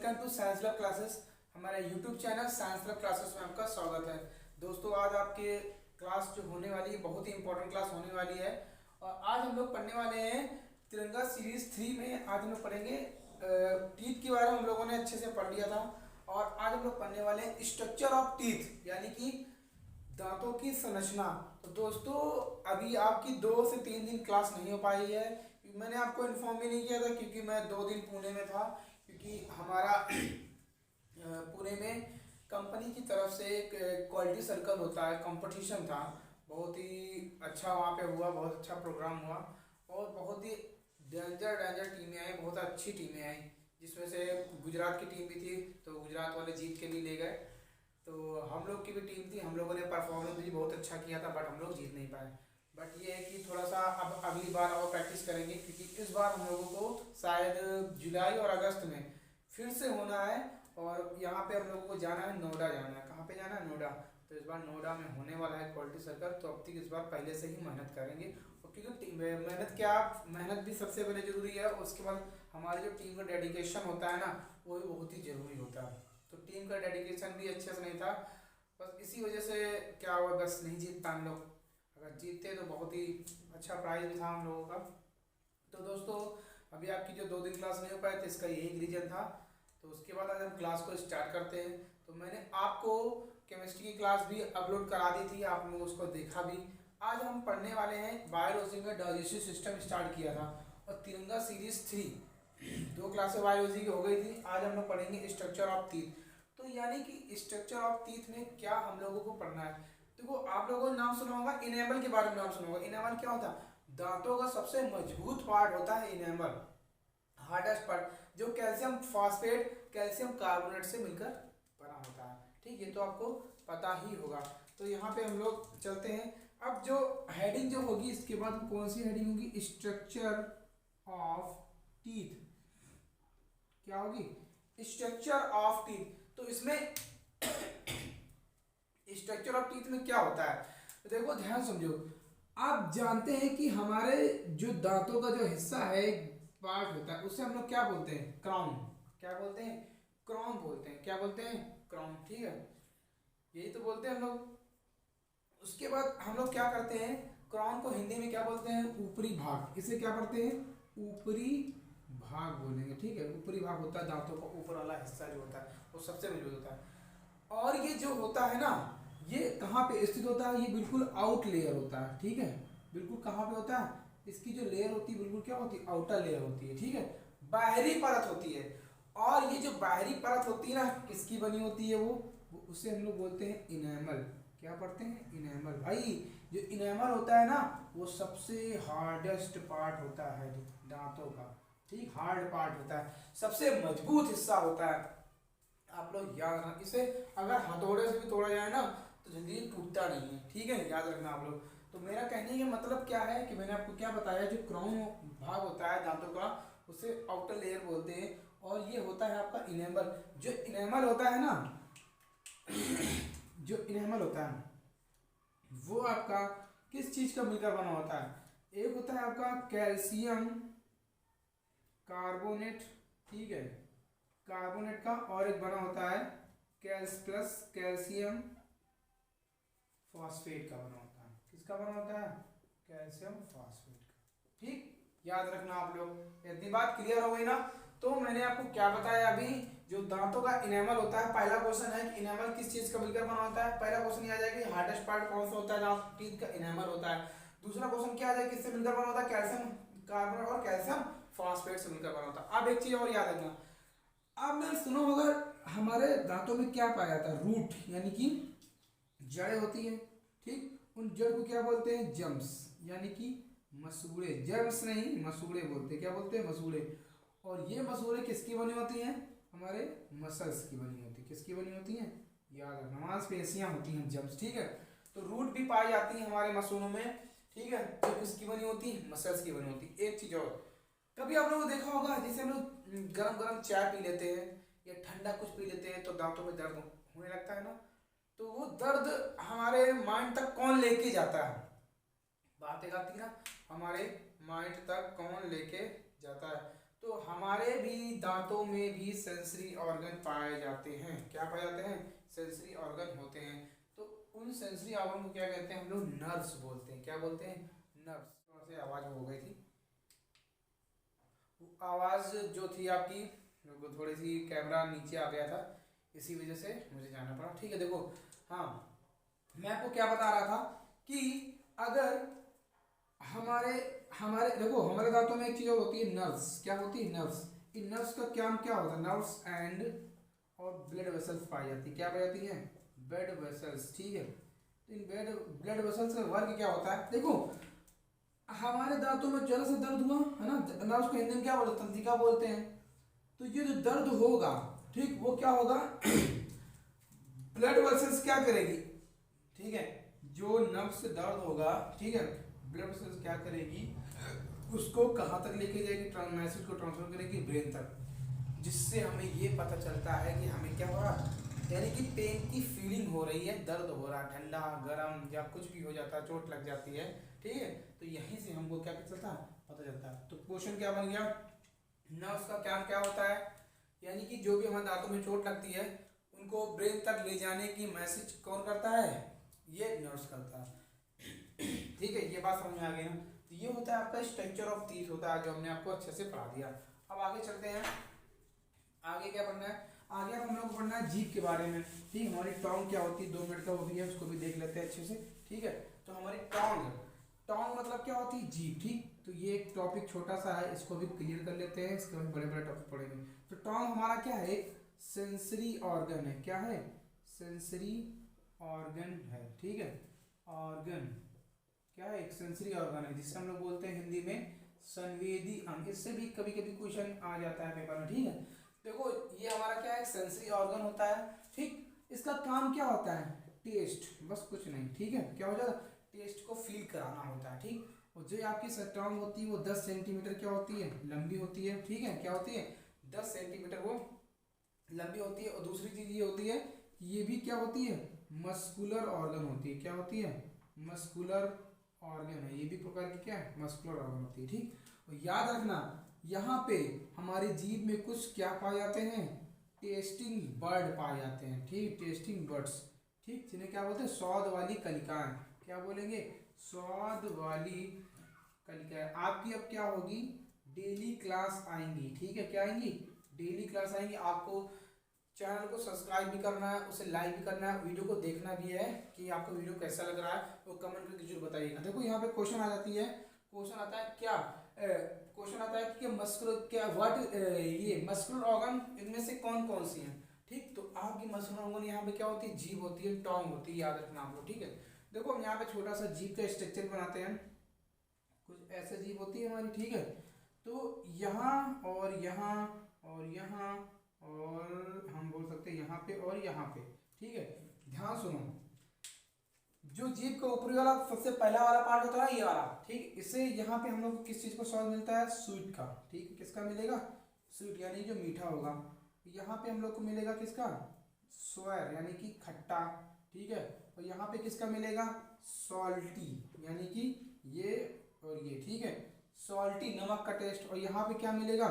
Welcome to science lab classes. हमारे YouTube channel science lab classes में आपका स्वागत है। दोस्तों, आज आपके क्लास जो होने वाली है बहुत ही इंपॉर्टेंट क्लास होने वाली है। और आज हम लोग पढ़ने वाले हैं तिरंगा सीरीज 3 में। आज हम लोग पढ़ेंगे टीथ के बारे में। हम लोगों ने अच्छे से पढ़ लिया था और आज हम लोग पढ़ने वाले हैं स्ट्रक्चर ऑफ टीथ, यानी कि दांतों की संरचना। तो दोस्तों, अभी आपकी 2 से 3 दिन क्लास नहीं हो पाई है। मैंने आपको इन्फॉर्म भी नहीं किया था क्योंकि मैं 2 दिन पुणे में था, क्योंकि हमारा पुणे में कंपनी की तरफ से एक क्वालिटी सर्कल होता है, कंपटीशन था। बहुत ही अच्छा वहाँ पे हुआ, बहुत अच्छा प्रोग्राम हुआ और बहुत ही डेंजर टीमें आई, बहुत अच्छी टीमें आई, जिसमें से गुजरात की टीम भी थी। तो गुजरात वाले जीत के लिए ले गए। तो हम लोग की भी टीम थी, हम लोगों ने परफॉर्मेंस भी बहुत अच्छा किया था, बट हम लोग जीत नहीं पाए। बट ये है कि थोड़ा सा अब अगली बार और प्रैक्टिस करेंगे, क्योंकि इस बार हम लोगों को शायद जुलाई और अगस्त में फिर से होना है। और यहाँ पे हम लोगों को जाना है, नोएडा जाना है। कहाँ पे जाना है? नोएडा। तो इस बार नोएडा में होने वाला है क्वालिटी सर्कल। तो अब तक इस बार पहले से ही मेहनत करेंगे, और क्योंकि मेहनत क्या, मेहनत भी सबसे पहले जरूरी है। उसके बाद हमारी जो टीम का डेडिकेशन होता है ना, वो भी बहुत ही जरूरी होता है। तो टीम का डेडिकेशन भी अच्छे से नहीं था, बस इसी वजह से क्या हुआ, बस नहीं जीत पाए हम लोग। अगर जीतते तो बहुत ही अच्छा प्राइज भी था हम लोगों का। तो दोस्तों, अभी आपकी जो 2 दिन क्लास नहीं हो पाए थे, इसका यही रीजन था। तो उसके बाद आज हम क्लास को स्टार्ट करते हैं। तो मैंने आपको केमिस्ट्री की क्लास भी अपलोड करा दी थी, आप लोग उसको देखा भी। आज हम पढ़ने वाले हैं बायोलॉजी में डाइजेस्टिव सिस्टम स्टार्ट किया था, और तिरंगा सीरीज 3 2 क्लासें बायोलॉजी की हो गई थी। आज हम लोग पढ़ेंगे स्ट्रक्चर ऑफ टीथ। तो यानी कि स्ट्रक्चर ऑफ टीथ में क्या हम लोगों को पढ़ना है। देखो, आप लोगों ने नाम सुना होगा इनेमल के बारे में, नाम सुना होगा। इनेमल क्या होता है? दांतों का सबसे मजबूत पार्ट होता है इनेमल, हार्डेस्ट पार्ट, जो कैल्शियम फॉस्फेट, कैल्शियम कार्बोनेट से मिलकर बना होता है। ठीक है, तो आपको पता ही होगा। तो यहाँ पे हम लोग चलते हैं। अब जो हेडिंग जो होगी, इसके बाद कौन सी हेडिंग होगी? Structure of teeth. क्या होगी? Structure of teeth. तो इसमें स्ट्रक्चर ऑफ टीथ में क्या होता है, तो देखो ध्यान समझो। आप जानते हैं कि हमारे जो दांतों का जो हिस्सा है, पार्ट होता है, उसे हम लोग क्या बोलते हैं? क्राउन। क्या बोलते हैं? क्राउन बोलते हैं। क्या बोलते हैं? क्राउन। ठीक है, यही तो बोलते हैं हम लोग। उसके बाद हम लोग क्या करते हैं? क्राउन को हिंदी में क्या बोलते हैं? ऊपरी भाग। इसे क्या पढ़ते हैं? ऊपरी भाग बोलेंगे। ठीक है, ऊपरी भाग होता है दांतों का ऊपर वाला हिस्सा जो होता है, वो सबसे मजबूत होता है। और ये जो होता है ना, ये कहाँ पे स्थित होता है? ये बिल्कुल आउट लेयर होता है। ठीक है, बिल्कुल कहाँ पे होता है? इसकी जो लेयर होती है बिल्कुल क्या होती है? आउटर लेयर होती है। ठीक है, बाहरी परत होती है। और ये जो बाहरी परत होती है ना, किसकी बनी होती है? वो उसे हम लोग बोलते हैं इनेमल। क्या पढ़ते हैं? इनेमल। भाई, जो इनेमल होता है ना, वो सबसे हार्डेस्ट पार्ट होता है दांतों का। ठीक, हार्ड पार्ट होता है, सबसे मजबूत हिस्सा होता है। आप लोग याद रखना, इसे अगर हथौड़े से भी तोड़ा जाए ना, तो जल्दी टूटता नहीं है। ठीक है, याद रखना आप लोग। तो मेरा कहने का मतलब क्या है कि मैंने आपको क्या बताया, जो क्राउन भाग होता है दांतों का, उसे आउटर लेयर बोलते हैं। और ये होता है आपका इनेमल। जो इनेमल होता है ना, जो इनेमल होता है, वो आपका किस चीज का मिलकर बना होता है? एक होता है आपका कैल्शियम कार्बोनेट। ठीक है, कार्बोनेट का, और एक बना होता है प्लस कैल्शियम फॉस्फेट का बना होता है। किसका बना होता है? कैल्शियम फॉस्फेट का। ठीक, याद रखना आप लोग। इतनी बात क्लियर हो गई ना? तो मैंने आपको क्या बताया अभी, जो दांतों का इनेमल होता है। पहला क्वेश्चन है कि इनेमल किस चीज का मिलकर बना होता है। पहला क्वेश्चन ये आ जाएगा कि हार्डेस्ट पार्ट कौन सा होता है? दांत टीथ का इनेमल होता है। दूसरा क्वेश्चन क्या आ जाएगा, किससे मिलकर बना होता है? कैल्शियम कार्बोनेट और कैल्शियम फॉस्फेट से मिलकर बना होता है। अब एक चीज और याद रखना, आपने सुनो, अगर हमारे दांतों में क्या पाया जाता है? रूट, यानी कि जड़ें होती है। ठीक, उन जड़ को क्या बोलते हैं? जम्स, यानी कि मसूड़े। जम्स नहीं, मसूड़े बोलते हैं। क्या बोलते हैं? मसूड़े। और ये मसूड़े किसकी बनी होती हैं? हमारे मसल्स की बनी होती है। किसकी बनी होती हैं? याद रखना, मांसपेशियां होती हैं जम्स। ठीक है, तो रूट भी पाई जाती है हमारे मसूड़ों में। ठीक है, जो किसकी बनी होती है? मसल्स की बनी होती है। एक चीज और, कभी आप लोगों ने देखा होगा, जैसे हम लोग गरम गरम चाय पी लेते हैं या ठंडा कुछ पी लेते हैं, तो दांतों में दर्द होने लगता है ना। तो वो दर्द हमारे माइंड तक कौन लेके जाता है? बात एक आती है ना, हमारे माइंड तक कौन लेके जाता है? तो हमारे भी दांतों में भी सेंसरी ऑर्गन पाए जाते हैं। क्या पाए जाते हैं? सेंसरी ऑर्गन होते हैं। तो उन सेंसरी ऑर्गन को क्या कहते हैं? हम लोग नर्व्स बोलते हैं। क्या बोलते हैं? नर्व्स। थोड़ा सी आवाज हो गई थी, आवाज जो थी आपकी, थोड़ी सी कैमरा नीचे आ गया था, इसी वजह से मुझे जाना पड़ा। ठीक है, देखो, हाँ, मैं आपको क्या बता रहा था कि अगर हमारे हमारे देखो, हमारे दांतों में एक चीज और होती है, नर्व्स। क्या होती है? नर्व्स। इन नर्व्स का क्या क्या होता है? नर्व्स एंड और ब्लड वेसल्स पाई जाती है। क्या पाई जाती है? Blood vessels. ठीक है, तो इन ब्लड वेसल्स का वर्क क्या होता है? देखो, हमारे दांतों में जरा सा दर्द हुआ है ना, नर्व्स को हिंदी में क्या बोलते हैं? तंत्रिका बोलते हैं। तो ये जो दर्द होगा, ठीक, वो क्या होगा? ब्लड वेसल्स क्या करेगी? ठीक है, जो नर्व से दर्द होगा, ठीक है, ब्लड वेसल्स क्या करेगी? उसको कहाँ तक लेके जाएगी? मैसेज को ट्रांसफर करेगी ब्रेन तक, जिससे हमें ये पता चलता है कि हमें क्या हो रहा, यानी कि पेन की फीलिंग हो रही है, दर्द हो रहा है, ठंडा गर्म या कुछ भी हो जाता है, चोट लग जाती है। ठीक है, तो यहीं से हमको क्या पता चलता है? पता चलता है। तो क्वेश्चन क्या बन गया? नर्व्स का क्या क्या होता है? यानी कि जो भी हमारे दांतों में चोट लगती है, उनको ब्रेन तक ले जाने की मैसेज कौन करता है? ये नर्व्स करता है। ठीक है, ये बात समझ में आ गई ना? तो ये होता है आपका स्ट्रक्चर ऑफ टीथ होता है, जो हमने आपको अच्छे से पढ़ा दिया। अब आगे चलते हैं। आगे क्या पढ़ना है? आगे अब हम लोग को पढ़ना है जीभ के बारे में। ठीक, हमारी टोंग क्या होती है, 2 मिनट का वो भी है, उसको भी देख लेते हैं अच्छे से। ठीक है, तो हमारी टोंग, टोंग मतलब क्या होती है? जीभ। ठीक, तो ये एक टॉपिक छोटा सा है, इसको भी क्लियर कर लेते हैं, इसके बाद बड़े बड़े टॉपिक पढ़ेंगे। तो टोंग हमारा क्या है? एक सेंसरी ऑर्गन है। क्या है? सेंसरी ऑर्गन है। ठीक है, ऑर्गन क्या है? एक सेंसरी ऑर्गन है, जिसे हम लोग बोलते हैं हिंदी में संवेदी अंग। इससे भी कभी कभी क्वेश्चन आ जाता है पेपर में। ठीक है, देखो, ये हमारा क्या है? सेंसरी ऑर्गन होता है। ठीक, इसका काम क्या होता है? टेस्ट, बस कुछ नहीं। ठीक है, क्या हो जाता है? टेस्ट को फील कराना होता है। ठीक, और जो आपकी टोंग होती है वो 10 सेंटीमीटर क्या होती है? लंबी होती है। ठीक है, क्या होती है? 10 सेंटीमीटर वो लंबी होती है। और दूसरी चीज ये होती है कि ये भी क्या होती है? मस्कुलर ऑर्गन होती है। क्या होती है? मस्कुलर ऑर्गन है। ये भी प्रकार की क्या है? मस्कुलर ऑर्गन होती है। ठीक, और याद रखना, यहाँ पे हमारी जीभ में कुछ क्या पाए जाते हैं? टेस्टिंग बर्ड पाए जाते हैं। ठीक, टेस्टिंग बर्ड्स। ठीक, जिन्हें क्या बोलते हैं? स्वाद वाली कलिकाएं। क्या बोलेंगे? स्वाद वाली कलिकाएं। आपकी अब क्या होगी? डेली क्लास आएंगी। ठीक है, क्या आएंगी? डेली क्लास आएंगी। आपको चैनल को सब्सक्राइब भी करना है, उसे लाइक भी करना है, वीडियो को देखना भी है कि आपको वीडियो कैसा लग रहा है, वो कमेंट करके जरूर बताइएगा। देखो, यहाँ पे क्वेश्चन आ जाती है, क्वेश्चन आता है क्या? क्वेश्चन आता है कि मस्कुलर क्या व्हाट ये मस्कुलर ऑर्गन इनमें से कौन कौन सी हैं? ठीक, तो आपकी मस्कुलर ऑर्गन यहाँ पे क्या होती है? जीभ होती है, टोंग होती है, याद रखना आप लोग। ठीक है, देखो, हम यहाँ पे छोटा सा जीभ का स्ट्रक्चर बनाते हैं। कुछ ऐसे जीभ होती है हमारी। ठीक है, तो यहाँ और यहाँ और यहाँ, और हम बोल सकते हैं यहाँ पे और यहाँ पे। ठीक है, ध्यान सुनो, जो जीभ का ऊपरी वाला सबसे पहला वाला पार्ट होता है ये वाला। ठीक, इससे यहाँ पे हम लोग को किस चीज को स्वाद मिलता है? स्वीट का। ठीक, किसका मिलेगा? स्वीट, यानी जो मीठा होगा। यहाँ पे हम लोग को मिलेगा किसका? स्वर, यानी कि खट्टा। ठीक है, और यहाँ पे किसका मिलेगा? सॉल्टी, यानी कि ये और ये। ठीक है, सॉल्टी, नमक का टेस्ट। और यहाँ पे क्या मिलेगा?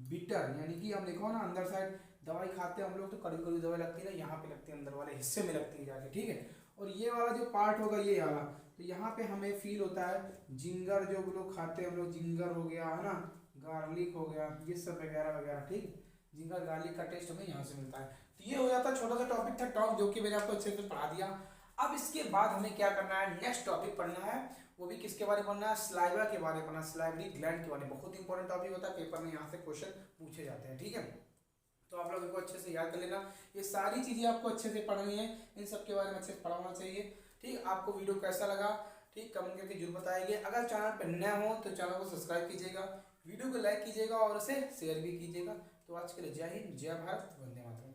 बिटर, यानी कि हम देखो ना, अंदर साइड दवाई खाते हैं हम लोग तो कड़वी कड़वी दवाई लगती है ना, यहाँ पे लगती है, अंदर वाले हिस्से में लगती है जाके। ठीक है, और ये वाला जो पार्ट होगा ये वाला, तो यहाँ पे हमें फील होता है जिंगर, जो लोग खाते हैं हम लोग, जिंगर हो गया है ना, गार्लिक हो गया, ये सब वगैरह वगैरह। ठीक, जिंगर गार्लिक का टेस्ट हमें यहाँ से मिलता है। तो ये हो जाता है छोटा सा टॉपिक था टॉक, जो कि मैंने आपको अच्छे से पढ़ा दिया। अब इसके बाद हमें क्या करना है? नेक्स्ट टॉपिक पढ़ना है, वो भी किसके बारे में पढ़ना है? सलाइवा के बारे में पढ़ना, सलाइवरी ग्लैंड के बारे में। बहुत इंपॉर्टेंट टॉपिक होता है, पेपर में यहाँ से क्वेश्चन पूछे जाते हैं। ठीक है, तो आप लोग इनको अच्छे से याद कर लेना। ये सारी चीजें आपको अच्छे से पढ़नी है, इन सब के बारे में अच्छे से पढ़ाना चाहिए। ठीक, आपको वीडियो कैसा लगा? ठीक, कमेंट करके जरूर बताइए। अगर चैनल पर नए हो तो चैनल को सब्सक्राइब कीजिएगा, वीडियो को लाइक कीजिएगा और उसे शेयर भी कीजिएगा। तो आज के लिए जय हिंद, जय भारत, वंदे मातरम।